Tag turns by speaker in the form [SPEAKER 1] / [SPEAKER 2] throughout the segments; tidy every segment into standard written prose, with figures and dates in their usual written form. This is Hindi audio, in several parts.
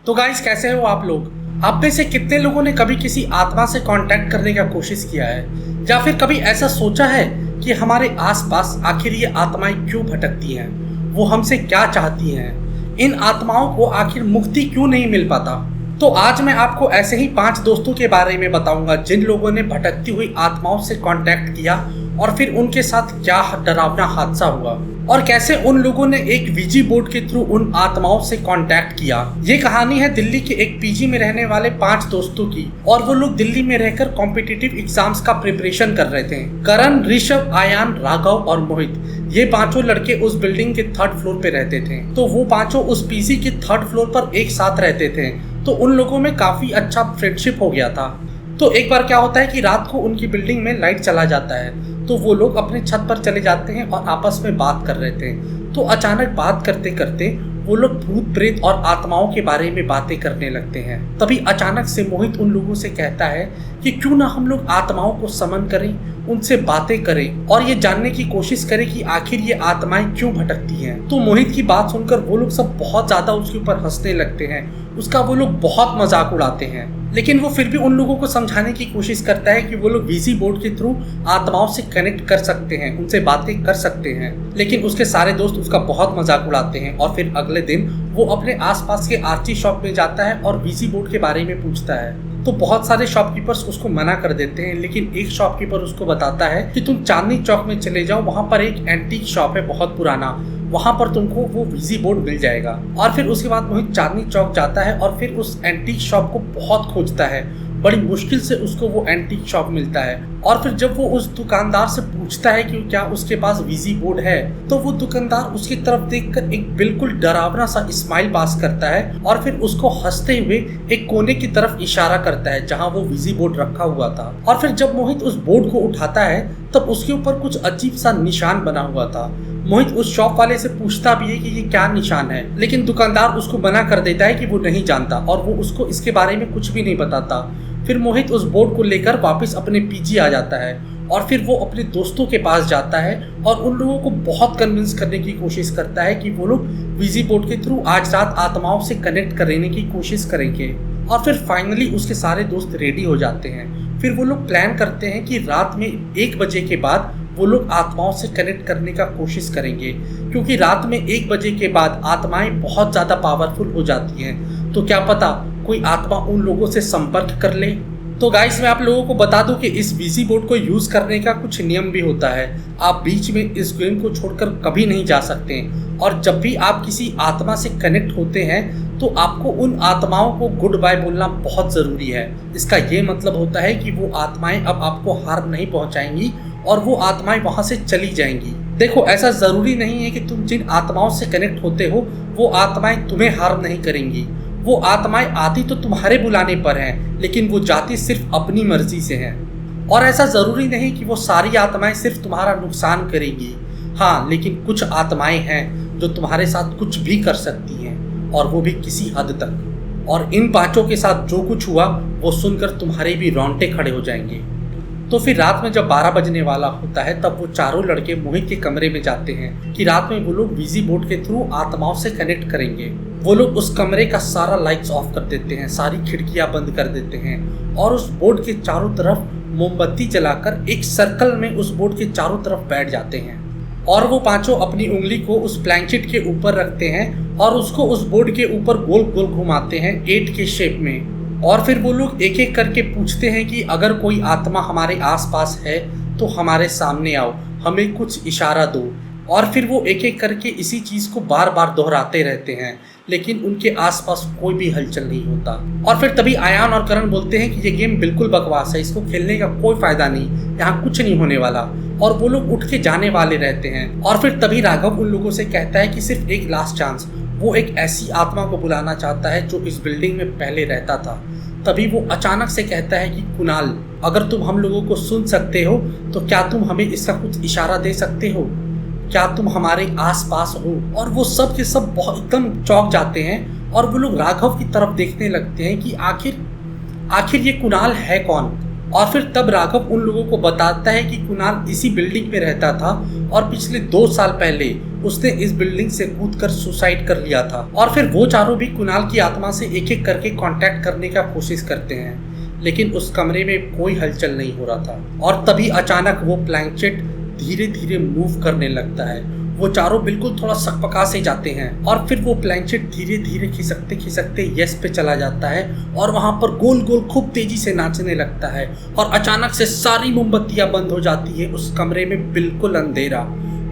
[SPEAKER 1] तो गाइस, कैसे हो आप लोग? आप में से कितने लोगों ने कभी किसी आत्मा से कांटेक्ट करने का कोशिश किया है, या फिर कभी ऐसा सोचा है कि हमारे आसपास आखिर ये आत्माएं क्यों भटकती हैं, वो हमसे क्या चाहती हैं, इन आत्माओं को आखिर मुक्ति क्यों नहीं मिल पाता? तो आज मैं आपको ऐसे ही 5 दोस्तों के बारे में बताऊंगा जिन लोगों ने भटकती हुई आत्माओं से कांटेक्ट किया और फिर उनके साथ क्या डरावना हादसा हुआ और कैसे उन लोगों ने एक वीजी बोर्ड के थ्रू उन आत्माओं से कांटेक्ट किया। ये कहानी है दिल्ली के एक पीजी में रहने वाले 5 दोस्तों की, और वो लोग दिल्ली में रहकर कॉम्पिटिटिव एग्जाम्स का प्रिपरेशन कर रहे थे। करण, ऋषभ, आयान, राघव और मोहित, ये 5 लड़के उस बिल्डिंग के 3rd फ्लोर पे रहते थे। तो वो 5 उस पीजी के 3rd फ्लोर पर एक साथ रहते थे, तो उन लोगों में काफी अच्छा फ्रेंडशिप हो गया था। तो एक बार क्या होता है कि रात को उनकी बिल्डिंग में लाइट चला जाता है, तो वो लोग अपने छत पर चले जाते हैं और आपस में बात कर रहे थे। तो अचानक बात करते करते वो लोग भूत प्रेत और आत्माओं के बारे में बातें करने लगते हैं। तभी अचानक से मोहित उन लोगों से कहता है कि क्यों ना हम लोग आत्माओं को समन करें, उनसे बातें करें और ये जानने की कोशिश करें कि आखिर ये आत्माएं क्यों भटकती हैं। तो मोहित की बात सुनकर वो लोग सब बहुत ज्यादा उसके ऊपर हंसने लगते हैं, उसका वो लोग बहुत मजाक उड़ाते हैं। लेकिन वो फिर भी उन लोगों को समझाने की कोशिश करता है कि वो लोग वीजी बोर्ड के थ्रू आत्माओं से कनेक्ट कर सकते हैं, उनसे बातें कर सकते हैं। लेकिन उसके सारे दोस्त उसका बहुत मजाक उड़ाते हैं और फिर अगले दिन वो अपने आसपास के आरती शॉप में जाता है और वीजी बोर्ड के बारे में पूछता है। तो बहुत सारे शॉपकीपर्स उसको मना कर देते हैं, लेकिन एक शॉपकीपर उसको बताता है कि तुम चांदनी चौक में चले जाओ, वहां पर एक एंटीक शॉप है बहुत पुराना, वहां पर तुमको वो वीजी बोर्ड मिल जाएगा। और फिर उसके बाद मोहित चांदनी चौक जाता है और फिर उस एंटीक शॉप को बहुत खोजता है। बड़ी मुश्किल से उसको वो एंटीक शॉप मिलता है। और फिर जब वो उस दुकानदार से पूछता है कि क्या उसके पास वीजी बोर्ड है, तो वो दुकानदार उसकी तरफ देखकर एक बिल्कुल डरावना सा स्माइल पास करता है और फिर उसको हंसते हुए एक कोने की तरफ इशारा करता है जहां वो वीजी बोर्ड रखा हुआ था। और फिर जब मोहित उस बोर्ड को उठाता है तब उसके ऊपर कुछ अजीब सा निशान बना हुआ था। मोहित उस शॉप वाले से पूछता भी है कि ये क्या निशान है, लेकिन दुकानदार उसको मना कर देता है कि वो नहीं जानता और वो उसको इसके बारे में कुछ भी नहीं बताता। फिर मोहित उस बोर्ड को लेकर वापस अपने पीजी आ जाता है और फिर वो अपने दोस्तों के पास जाता है और उन लोगों को बहुत कन्विंस करने की कोशिश करता है कि वो लोग वीजी बोर्ड के थ्रू आज रात आत्माओं से कनेक्ट करने की कोशिश करेंगे। और फिर फाइनली उसके सारे दोस्त रेडी हो जाते हैं। फिर वो लोग प्लान करते हैं कि रात में 1 बजे के बाद वो लोग आत्माओं से कनेक्ट करने का कोशिश करेंगे, क्योंकि रात में 1 बजे के बाद आत्माएं बहुत ज़्यादा पावरफुल हो जाती हैं। तो क्या पता कोई आत्मा उन लोगों से संपर्क कर ले। तो गाइस, मैं आप लोगों को बता दूं कि इस वीजी बोर्ड को यूज़ करने का कुछ नियम भी होता है। आप बीच में इस गेम को छोड़कर कभी नहीं जा सकते, और जब भी आप किसी आत्मा से कनेक्ट होते हैं तो आपको उन आत्माओं को गुड बाय बोलना बहुत ज़रूरी है। इसका ये मतलब होता है कि वो आत्माएं अब आपको हार्म नहीं पहुंचाएंगी और वो आत्माएं वहां से चली जाएंगी। देखो, ऐसा ज़रूरी नहीं है कि तुम जिन आत्माओं से कनेक्ट होते हो वो आत्माएं तुम्हें हार्म नहीं करेंगी। वो आत्माएं आती तो तुम्हारे बुलाने पर हैं, लेकिन वो जाती सिर्फ अपनी मर्जी से हैं। और ऐसा ज़रूरी नहीं कि वो सारी आत्माएं सिर्फ तुम्हारा नुकसान करेंगी। हाँ, लेकिन कुछ आत्माएं हैं जो तुम्हारे साथ कुछ भी कर सकती हैं, और वो भी किसी हद तक। और इन 5 के साथ जो कुछ हुआ वो सुनकर तुम्हारे भी रोंगटे खड़े हो जाएंगे। तो फिर रात में जब 12 बजने वाला होता है तब वो चारों लड़के मोहित के कमरे में जाते हैं कि रात में वो लोग वीजी बोर्ड के थ्रू आत्माओं से कनेक्ट करेंगे। वो लोग उस कमरे का सारा लाइट्स ऑफ कर देते हैं, सारी खिड़कियां बंद कर देते हैं और उस बोर्ड के चारों तरफ मोमबत्ती जलाकर एक सर्कल में उस बोर्ड के चारों तरफ बैठ जाते हैं। और वो 5 अपनी उंगली को उस प्लैंकशीट के ऊपर रखते हैं और उसको उस बोर्ड के ऊपर गोल गोल घुमाते हैं 8 के शेप में। और फिर वो लोग एक एक करके पूछते हैं कि अगर कोई आत्मा हमारे आसपास है तो हमारे सामने आओ, हमें कुछ इशारा दो। और फिर वो एक एक करके इसी चीज़ को बार बार दोहराते रहते हैं, लेकिन उनके आसपास कोई भी हलचल नहीं होता। और फिर तभी आयान और करण बोलते हैं कि ये गेम बिल्कुल बकवास है, इसको खेलने का कोई फ़ायदा नहीं, यहाँ कुछ नहीं होने वाला। और वो लोग उठ के जाने वाले रहते हैं। और फिर तभी राघव उन लोगों से कहता है कि सिर्फ एक लास्ट चांस, वो एक ऐसी आत्मा को बुलाना चाहता है जो इस बिल्डिंग में पहले रहता था। तभी वो अचानक से कहता है कि कुणाल, अगर तुम हम लोगों को सुन सकते हो तो क्या तुम हमें इसका कुछ इशारा दे सकते हो? क्या तुम हमारे आसपास हो? और वो सब के सब बहुत एकदम चौंक जाते हैं और वो लोग राघव की तरफ देखने लगते हैं कि आखिर ये कुणाल है कौन। और फिर तब राघव उन लोगों को बताता है कि कुणाल इसी बिल्डिंग में रहता था और पिछले 2 साल पहले उसने इस बिल्डिंग से कूदकर सुसाइड कर लिया था। और फिर वो चारों भी कुणाल की आत्मा से एक एक करके कांटेक्ट करने का कोशिश करते हैं, लेकिन उस कमरे में कोई हलचल नहीं हो रहा था। और तभी अचानक वो प्लैंचेट धीरे धीरे मूव करने लगता है। वो चारों बिल्कुल थोड़ा सकपका से जाते हैं और फिर वो प्लैंचेट धीरे धीरे खिसकते खिसकते यस पे चला जाता है और वहां पर गोल गोल खूब तेजी से नाचने लगता है। और अचानक से सारी मोमबत्तियां बंद हो जाती है। उस कमरे में बिल्कुल अंधेरा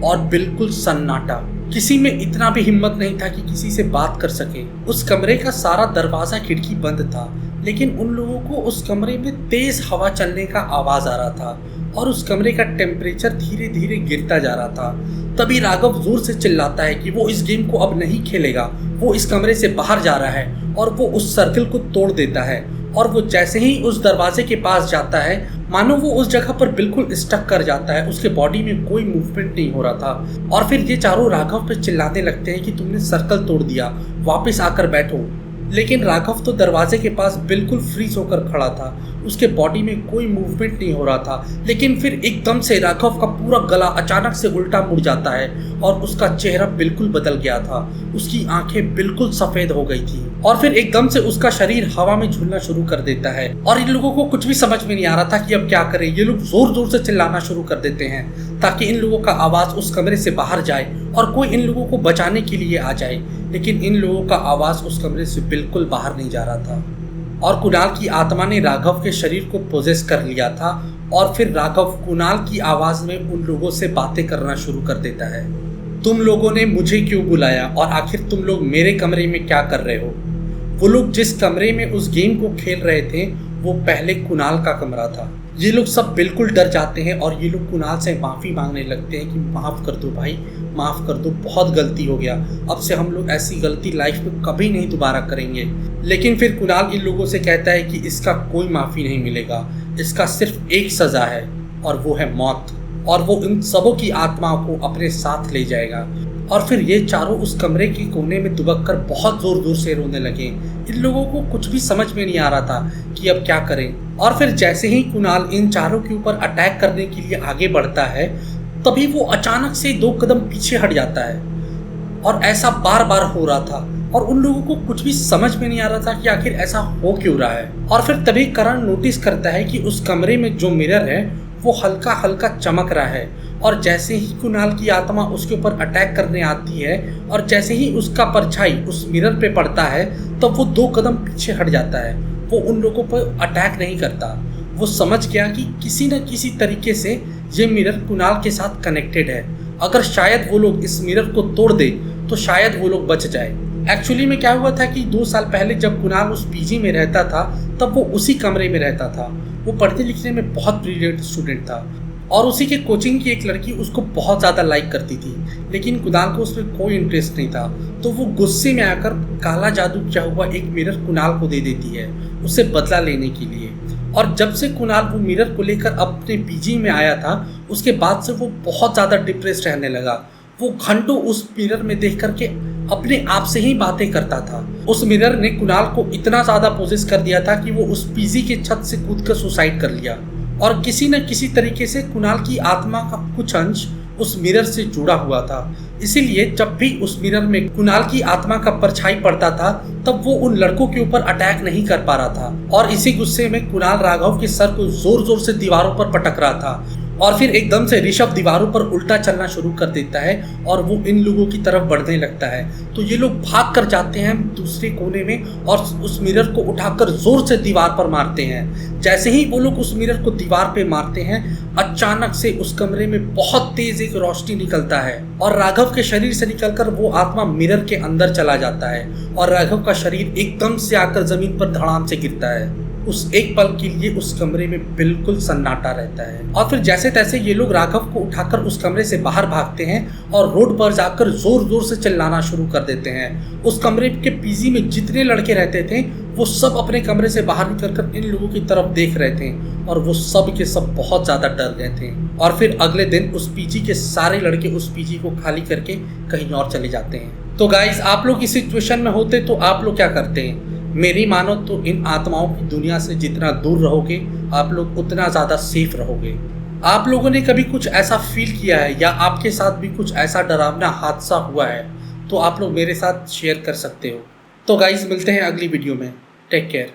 [SPEAKER 1] और बिल्कुल सन्नाटा। किसी में इतना भी हिम्मत नहीं था कि किसी से बात कर सके। उस कमरे का सारा दरवाजा खिड़की बंद था, लेकिन उन लोगों को उस कमरे में तेज हवा चलने का आवाज आ रहा था और उस कमरे का टेम्परेचर धीरे धीरे गिरता जा रहा था। तभी राघव जोर से चिल्लाता है कि वो इस गेम को अब नहीं खेलेगा। वो इस कमरे से बाहर जा रहा है और वो उस सर्कल को तोड़ देता है। और वो जैसे ही उस दरवाजे के पास जाता है, मानो वो उस जगह पर बिल्कुल स्टक कर जाता है। उसके बॉडी में कोई मूवमेंट नहीं हो रहा था। और फिर ये चारों राघव पे चिल्लाने लगते हैं कि तुमने सर्कल तोड़ दिया, वापस आकर बैठो। लेकिन राघव तो दरवाजे के पास बिल्कुल फ्रीज होकर खड़ा था। उसके बॉडी में कोई मूवमेंट नहीं हो रहा था। लेकिन फिर एकदम से राघव का पूरा गला अचानक से उल्टा मुड़ जाता है और उसका चेहरा बिल्कुल बदल गया था। उसकी आंखें बिल्कुल सफेद हो गई थी और फिर एकदम से उसका शरीर हवा में झूलना शुरू कर देता है। और इन लोगों को कुछ भी समझ में नहीं आ रहा था कि अब क्या करें। ये लोग जोर जोर से चिल्लाना शुरू कर देते हैं ताकि इन लोगों का आवाज उस कमरे से बाहर जाए और कोई इन लोगों को बचाने के लिए आ जाए। लेकिन इन लोगों का आवाज उस कमरे से बिल्कुल बाहर नहीं जा रहा था। और कुणाल की आत्मा ने राघव के शरीर को पोजेस कर लिया था। और फिर राघव कुणाल की आवाज में उन लोगों से बातें करना शुरू कर देता है। तुम लोगों ने मुझे क्यों बुलाया और आखिर तुम लोग मेरे कमरे में क्या कर रहे हो? वो लोग जिस कमरे में उस गेम को खेल रहे थे वो पहले कुणाल का कमरा था। ये लोग सब बिल्कुल डर जाते हैं और ये लोग कुणाल से माफ़ी मांगने लगते हैं कि माफ़ कर दो भाई, माफ़ कर दो, बहुत गलती हो गया। अब से हम लोग ऐसी गलती लाइफ में कभी नहीं दोबारा करेंगे। लेकिन फिर कुणाल इन लोगों से कहता है कि इसका कोई माफ़ी नहीं मिलेगा, इसका सिर्फ एक सज़ा है और वो है मौत। और वो इन सबों की आत्माओं को अपने साथ ले जाएगा। और फिर ये चारों उस कमरे के कोने में दुबक कर बहुत जोर जोर से रोने लगे। इन लोगों को कुछ भी समझ में नहीं आ रहा था कि अब क्या करें। और फिर जैसे ही कुणाल इन चारों के ऊपर अटैक करने के लिए आगे बढ़ता है, तभी वो अचानक से 2 कदम पीछे हट जाता है। और ऐसा बार बार हो रहा था और उन लोगों को कुछ भी समझ में नहीं आ रहा था कि आखिर ऐसा हो क्यों रहा है। और फिर तभी करण नोटिस करता है कि उस कमरे में जो मिरर है वो हल्का हल्का चमक रहा है। और जैसे ही कुणाल की आत्मा उसके ऊपर अटैक करने आती है और जैसे ही उसका परछाई उस मिरर पे पड़ता है, तब वो 2 कदम पीछे हट जाता है। वो उन लोगों पर अटैक नहीं करता। वो समझ गया कि किसी न किसी तरीके से ये मिरर कुणाल के साथ कनेक्टेड है। अगर शायद वो लोग इस मिरर को तोड़ दे तो शायद वो लोग बच जाए। एक्चुअली में क्या हुआ था कि 2 साल पहले जब कुणाल उस पीजी में रहता था, तब वो उसी कमरे में रहता था। वो पढ़ने लिखने में बहुत ब्रिलियंट स्टूडेंट था और उसी के कोचिंग की एक लड़की उसको बहुत ज़्यादा लाइक करती थी। लेकिन कुणाल को उसमें कोई इंटरेस्ट नहीं था। तो वो गुस्से में आकर काला जादू किया हुआ एक मिरर कुणाल को दे देती है, उससे बदला लेने के लिए। और जब से कुणाल वो मिरर को लेकर अपने पीजी में आया था, उसके बाद से वो बहुत ज़्यादा डिप्रेस्ड रहने लगा। वो घंटों उस मिरर में देख करके अपने आप से ही बातें करता था। उस मिरर ने कुणाल को इतना ज़्यादा पोजेस कर दिया था कि वो उस पीजी के छत से कूदकर सुसाइड कर लिया। और किसी न किसी तरीके से कुणाल की आत्मा का कुछ अंश उस मिरर से जुड़ा हुआ था। इसीलिए जब भी उस मिरर में कुणाल की आत्मा का परछाई पड़ता था, तब वो उन लड़कों के ऊपर अटैक नहीं कर पा रहा था। और इसी गुस्से में कुणाल राघव के सर को जोर जोर से दीवारों पर पटक रहा था। और फिर एकदम से ऋषभ दीवारों पर उल्टा चलना शुरू कर देता है और वो इन लोगों की तरफ बढ़ने लगता है। तो ये लोग भाग कर जाते हैं दूसरे कोने में और उस मिरर को उठाकर जोर से दीवार पर मारते हैं। जैसे ही वो लोग उस मिरर को दीवार पे मारते हैं, अचानक से उस कमरे में बहुत तेज एक रोशनी निकलता है और राघव के शरीर से निकलकर वो आत्मा मिरर के अंदर चला जाता है और राघव का शरीर एकदम से आकर जमीन पर धड़ाम से गिरता है। उस एक पल के लिए उस कमरे में बिल्कुल सन्नाटा रहता है। और फिर जैसे तैसे ये लोग राघव को उठाकर उस कमरे से बाहर भागते हैं और रोड पर जाकर जोर जोर से चिल्लाना शुरू कर देते हैं। उस कमरे के पीजी में जितने लड़के रहते थे वो सब अपने कमरे से बाहर निकलकर इन लोगों की तरफ देख रहे थे और वो सब के सब बहुत ज़्यादा डर गए थे। और फिर अगले दिन उस पीजी के सारे लड़के उस पीजी को खाली करके कहीं और चले जाते हैं। तो गाइस, आप लोग इस सिचुएशन में होते तो आप लोग क्या करते हैं? मेरी मानो तो इन आत्माओं की दुनिया से जितना दूर रहोगे आप लोग उतना ज़्यादा सेफ रहोगे। आप लोगों ने कभी कुछ ऐसा फील किया है या आपके साथ भी कुछ ऐसा डरावना हादसा हुआ है तो आप लोग मेरे साथ शेयर कर सकते हो। तो गाइस मिलते हैं अगली वीडियो में। Take care.